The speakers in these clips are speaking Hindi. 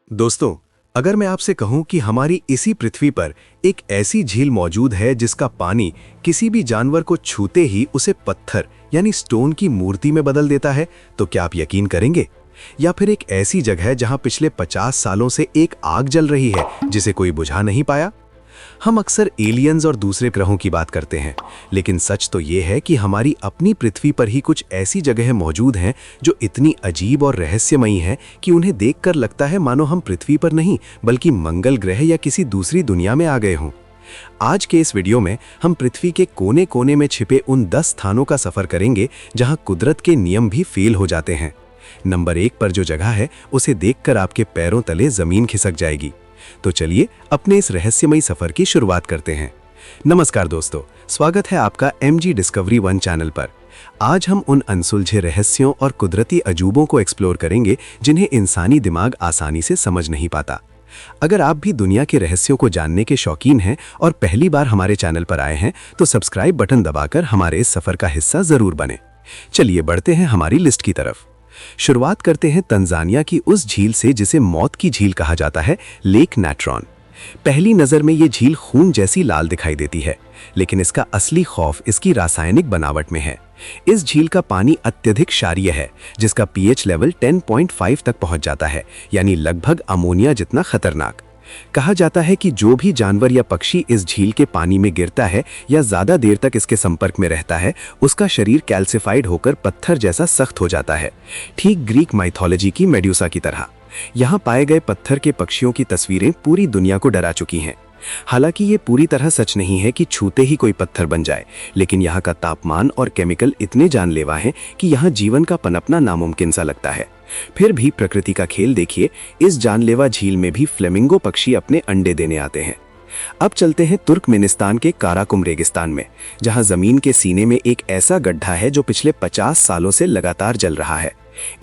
दोस्तों, अगर मैं आपसे कहूं कि हमारी इसी पृथ्वी पर एक ऐसी झील मौजूद है जिसका पानी किसी भी जानवर को छूते ही उसे पत्थर यानी स्टोन की मूर्ति में बदल देता है, तो क्या आप यकीन करेंगे? या फिर एक ऐसी जगह जहां पिछले 50 सालों से एक आग जल रही है जिसे कोई बुझा नहीं पाया? हम अक्सर एलियंस और दूसरे ग्रहों की बात करते हैं, लेकिन सच तो ये है कि हमारी अपनी पृथ्वी पर ही कुछ ऐसी जगहें मौजूद हैं जो इतनी अजीब और रहस्यमयी हैं कि उन्हें देखकर लगता है मानो हम पृथ्वी पर नहीं बल्कि मंगल ग्रह या किसी दूसरी दुनिया में आ गए हों। आज के इस वीडियो में हम पृथ्वी के कोने कोने में छिपे उन 10 स्थानों का सफर करेंगे जहां कुदरत के नियम भी फेल हो जाते हैं। नंबर 1 पर जो जगह है उसे देखकर आपके पैरों तले जमीन खिसक जाएगी। तो चलिए अपने इस रहस्यमयी सफर की शुरुआत करते हैं। नमस्कार दोस्तों, स्वागत है आपका MG डिस्कवरी 1 चैनल पर। आज हम उन अनसुलझे रहस्यों और कुदरती अजूबों को एक्सप्लोर करेंगे जिन्हें इंसानी दिमाग आसानी से समझ नहीं पाता। अगर आप भी दुनिया के रहस्यों को जानने के शौकीन हैं और पहली बार हमारे चैनल पर आए हैं तो सब्सक्राइब बटन दबाकर हमारे इस सफर का हिस्सा जरूर बने। चलिए बढ़ते हैं हमारी लिस्ट की तरफ। शुरुआत करते हैं तंजानिया की उस झील से जिसे मौत की झील कहा जाता है, लेक नाट्रॉन। पहली नज़र में ये झील खून जैसी लाल दिखाई देती है, लेकिन इसका असली खौफ इसकी रासायनिक बनावट में है। इस झील का पानी अत्यधिक क्षारीय है, जिसका pH लेवल 10.5 तक पहुंच जाता है, यानी लगभग अमोनिया जितना खतरनाक। कहा जाता है कि जो भी जानवर या पक्षी इस झील के पानी में गिरता है या ज्यादा देर तक इसके संपर्क में रहता है, उसका शरीर कैल्सिफाइड होकर पत्थर जैसा सख्त हो जाता है, ठीक ग्रीक माइथोलॉजी की मेड्यूसा की तरह। यहाँ पाए गए पत्थर के पक्षियों की तस्वीरें पूरी दुनिया को डरा चुकी हैं। हालांकि ये पूरी तरह सच नहीं है कि छूते ही कोई पत्थर बन जाए, लेकिन यहाँ का तापमान और केमिकल इतने जानलेवा हैं कि यहाँ जीवन का पनपना नामुमकिन सा लगता है। फिर भी प्रकृति का खेल देखिए, इस जानलेवा झील में भी फ्लेमिंगो पक्षी अपने अंडे देने आते हैं। अब चलते हैं तुर्कमेनिस्तान के काराकुम रेगिस्तान में, जहां जमीन के सीने में एक ऐसा गड्ढा है जो पिछले 50 सालों से लगातार जल रहा है।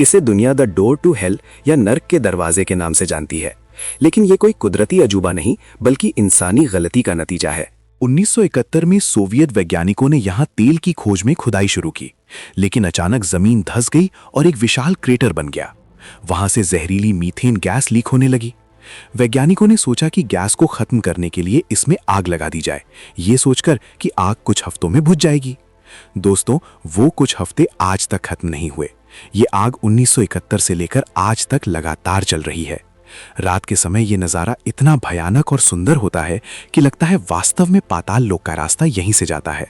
इसे दुनिया द डोर टू हेल या नर्क के दरवाजे के नाम से जानती है। लेकिन ये कोई कुदरती अजूबा नहीं बल्कि इंसानी गलती का नतीजा है। 1971 में सोवियत वैज्ञानिकों ने यहां तेल की खोज में खुदाई शुरू की, लेकिन अचानक जमीन धंस गई और एक विशाल क्रेटर बन गया। वहां से जहरीली मीथेन गैस लीक होने लगी। वैज्ञानिकों ने सोचा कि गैस को खत्म करने के लिए इसमें आग लगा दी जाए, ये सोचकर कि आग कुछ हफ्तों में बुझ जाएगी। दोस्तों, वो कुछ हफ्ते आज तक खत्म नहीं हुए। ये आग 1971 से लेकर आज तक लगातार चल रही है। रात के समय ये नज़ारा इतना भयानक और सुंदर होता है कि लगता है वास्तव में पाताल लोक का रास्ता यहीं से जाता है।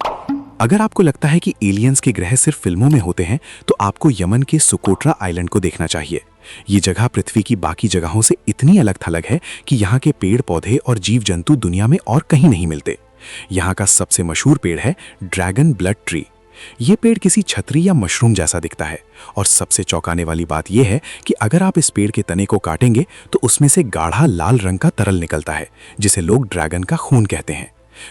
अगर आपको लगता है कि एलियंस के ग्रह सिर्फ फिल्मों में होते हैं, तो आपको यमन के सुकोट्रा आइलैंड को देखना चाहिए। ये जगह पृथ्वी की बाकी जगहों से इतनी अलग थलग है कि यहाँ के पेड़ पौधे और जीव जंतु दुनिया में और कहीं नहीं मिलते। यहाँ का सबसे मशहूर पेड़ है ड्रैगन ब्लड ट्री। ये पेड़ किसी छतरी या मशरूम जैसा दिखता है, और सबसे चौंकाने वाली बात यह है कि अगर आप इस पेड़ के तने को काटेंगे तो उसमें से गाढ़ा लाल रंग का तरल निकलता है, जिसे लोग ड्रैगन का खून कहते हैं।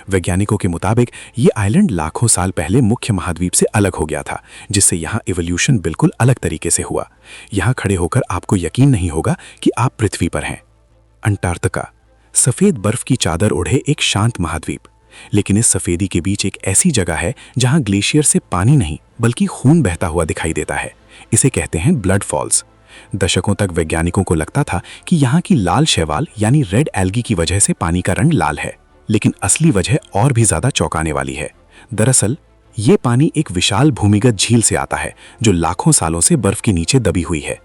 वैज्ञानिकों के मुताबिक ये आइलैंड लाखों साल पहले मुख्य महाद्वीप से अलग हो गया था, जिससे यहाँ इवोल्यूशन बिल्कुल अलग तरीके से हुआ। यहाँ खड़े होकर आपको यकीन नहीं होगा कि आप पृथ्वी पर हैं। अंटार्कटिका, सफेद बर्फ की चादर ओढ़े एक शांत महाद्वीप, लेकिन इस सफेदी के बीच एक ऐसी जगह है जहां ग्लेशियर से पानी नहीं बल्कि खून बहता हुआ दिखाई देता है। इसे कहते हैं ब्लड फॉल्स। दशकों तक वैज्ञानिकों को लगता था कि यहाँ की लाल शैवाल यानी रेड एल्गी की वजह से पानी का रंग लाल है, लेकिन असली वजह और भी ज्यादा चौंकाने वाली है। दरअसल ये पानी एक विशाल भूमिगत झील से आता है जो लाखों सालों से बर्फ के नीचे दबी हुई है।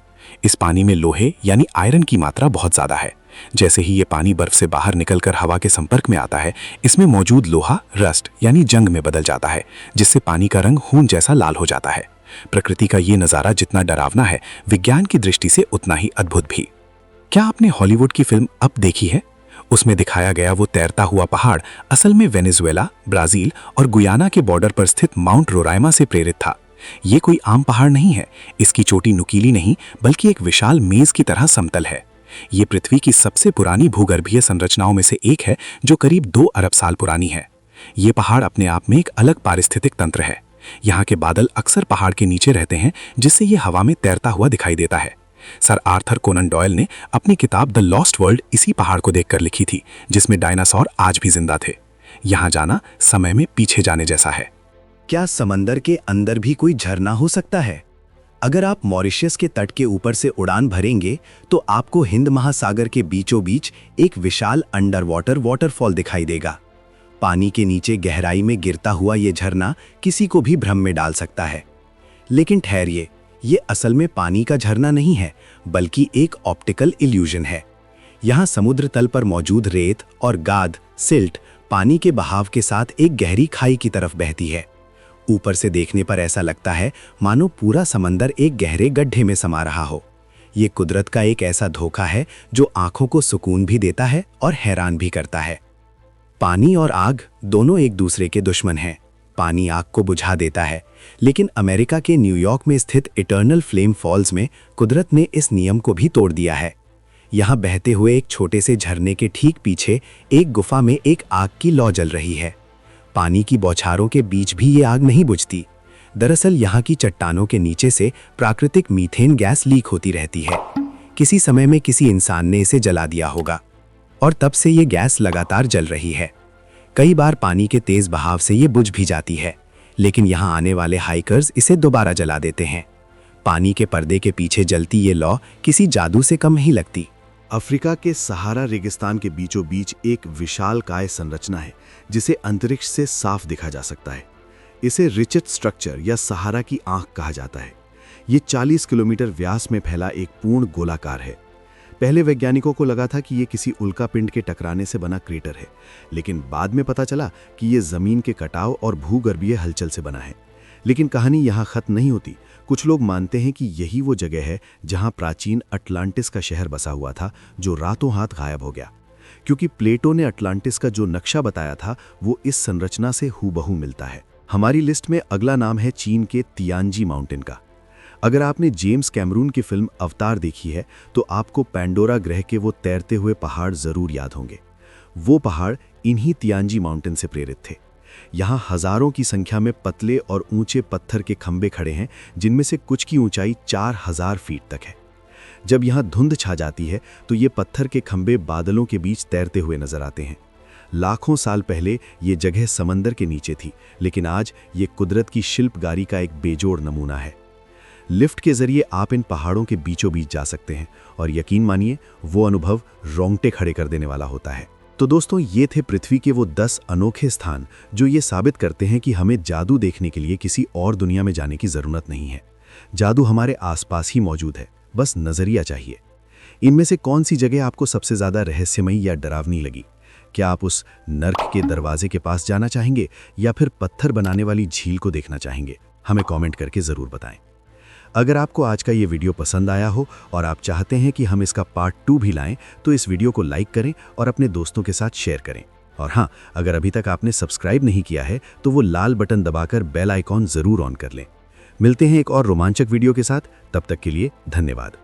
इस पानी में लोहे यानी आयरन की मात्रा बहुत ज्यादा है। जैसे ही ये पानी बर्फ से बाहर निकलकर हवा के संपर्क में आता है, इसमें मौजूद लोहा रस्ट यानी जंग में बदल जाता है, जिससे पानी का रंग खून जैसा लाल हो जाता है। प्रकृति का ये नज़ारा जितना डरावना है, विज्ञान की दृष्टि से उतना ही अद्भुत भी। क्या आपने हॉलीवुड की फिल्म अप देखी है? उसमें दिखाया गया वो तैरता हुआ पहाड़ असल में वेनेजुएला, ब्राजील और गुयाना के बॉर्डर पर स्थित माउंट रोराइमा से प्रेरित था। ये कोई आम पहाड़ नहीं है। इसकी चोटी नुकीली नहीं बल्कि एक विशाल मेज की तरह समतल है। ये पृथ्वी की सबसे पुरानी भूगर्भीय संरचनाओं में से एक है, जो करीब 2 अरब साल पुरानी है। ये पहाड़ अपने आप में एक अलग पारिस्थितिक तंत्र है। यहाँ के बादल अक्सर पहाड़ के नीचे रहते हैं, जिससे ये हवा में तैरता हुआ दिखाई देता है। सर आर्थर कोनन डॉयल ने अपनी किताब द लॉस्ट वर्ल्ड इसी पहाड़ को देखकर लिखी थी, जिसमें डायनासोर आज भी जिंदा थे। यहाँ जाना समय में पीछे जाने जैसा है। क्या समंदर के अंदर भी कोई झरना हो सकता है? अगर आप मॉरिशस के तट के ऊपर से उड़ान भरेंगे तो आपको हिंद महासागर के बीचों बीच एक विशाल अंडर वाटर वाटरफॉल दिखाई देगा। पानी के नीचे गहराई में गिरता हुआ ये झरना किसी को भी भ्रम में डाल सकता है। लेकिन ठहरिए, ये असल में पानी का झरना नहीं है, बल्कि एक ऑप्टिकल इल्यूजन है। यहाँ समुद्र तल पर मौजूद रेत और गाद सिल्ट पानी के बहाव के साथ एक गहरी खाई की तरफ बहती है। ऊपर से देखने पर ऐसा लगता है मानो पूरा समंदर एक गहरे गड्ढे में समा रहा हो। ये कुदरत का एक ऐसा धोखा है जो आंखों को सुकून भी देता है और हैरान भी करता है। पानी और आग दोनों एक दूसरे के दुश्मन हैं। पानी आग को बुझा देता है, लेकिन अमेरिका के न्यूयॉर्क में स्थित इटर्नल फ्लेम फॉल्स में कुदरत ने इस नियम को भी तोड़ दिया है। यहाँ बहते हुए एक छोटे से झरने के ठीक पीछे एक गुफा में एक आग की लौ जल रही है। पानी की बौछारों के बीच भी ये आग नहीं बुझती। दरअसल यहाँ की चट्टानों के नीचे से प्राकृतिक मीथेन गैस लीक होती रहती है। किसी समय में किसी इंसान ने इसे जला दिया होगा और तब से ये गैस लगातार जल रही है। कई बार पानी के तेज बहाव से ये बुझ भी जाती है, लेकिन यहाँ आने वाले हाइकर्स इसे दोबारा जला देते हैं। पानी के पर्दे के पीछे जलती ये लौ किसी जादू से कम नहीं लगती। अफ्रीका के सहारा रेगिस्तान के बीचों बीच एक विशालकाय संरचना है जिसे अंतरिक्ष से साफ दिखा जा सकता है। इसे रिचर्ड स्ट्रक्चर या सहारा की आंख कहा जाता है। ये 40 किलोमीटर व्यास में फैला एक पूर्ण गोलाकार है। पहले वैज्ञानिकों को लगा था कि ये किसी उल्कापिंड के टकराने से बना क्रेटर है, लेकिन बाद में पता चला कि ये जमीन के कटाव और भूगर्भीय हलचल से बना है। लेकिन कहानी यहाँ खत्म नहीं होती। कुछ लोग मानते हैं कि यही वो जगह है जहाँ प्राचीन अटलांटिस का शहर बसा हुआ था, जो रातों हाथ गायब हो गया। क्योंकि प्लेटो ने अटलांटिस का जो नक्शा बताया था वो इस संरचना से हूबहू मिलता है। हमारी लिस्ट में अगला नाम है चीन के तियानजी माउंटेन का। अगर आपने जेम्स कैमरून की फिल्म अवतार देखी है तो आपको पैंडोरा ग्रह के वो तैरते हुए पहाड़ जरूर याद होंगे। वो पहाड़ इन्हीं तियानजी माउंटेन से प्रेरित थे। यहाँ हजारों की संख्या में पतले और ऊंचे पत्थर के खंभे खड़े हैं, जिनमें से कुछ की ऊंचाई 4000 फीट तक है। जब यहाँ धुंध छा जाती है तो ये पत्थर के खंभे बादलों के बीच तैरते हुए नजर आते हैं। लाखों साल पहले ये जगह समंदर के नीचे थी, लेकिन आज ये कुदरत की शिल्पकारी का एक बेजोड़ नमूना है। लिफ्ट के जरिए आप इन पहाड़ों के बीचों बीच जा सकते हैं और यकीन मानिए वो अनुभव रोंगटे खड़े कर देने वाला होता है। तो दोस्तों, ये थे पृथ्वी के वो 10 अनोखे स्थान जो ये साबित करते हैं कि हमें जादू देखने के लिए किसी और दुनिया में जाने की जरूरत नहीं है। जादू हमारे आसपास ही मौजूद है, बस नजरिया चाहिए। इनमें से कौन सी जगह आपको सबसे ज्यादा रहस्यमयी या डरावनी लगी? क्या आप उस नर्क के दरवाजे के पास जाना चाहेंगे या फिर पत्थर बनाने वाली झील को देखना चाहेंगे? हमें कमेंट करके जरूर बताएं। अगर आपको आज का ये वीडियो पसंद आया हो और आप चाहते हैं कि हम इसका पार्ट 2 भी लाएं, तो इस वीडियो को लाइक करें और अपने दोस्तों के साथ शेयर करें। और हाँ, अगर अभी तक आपने सब्सक्राइब नहीं किया है तो वो लाल बटन दबाकर बेल आइकॉन जरूर ऑन कर लें। मिलते हैं एक और रोमांचक वीडियो के साथ। तब तक के लिए धन्यवाद।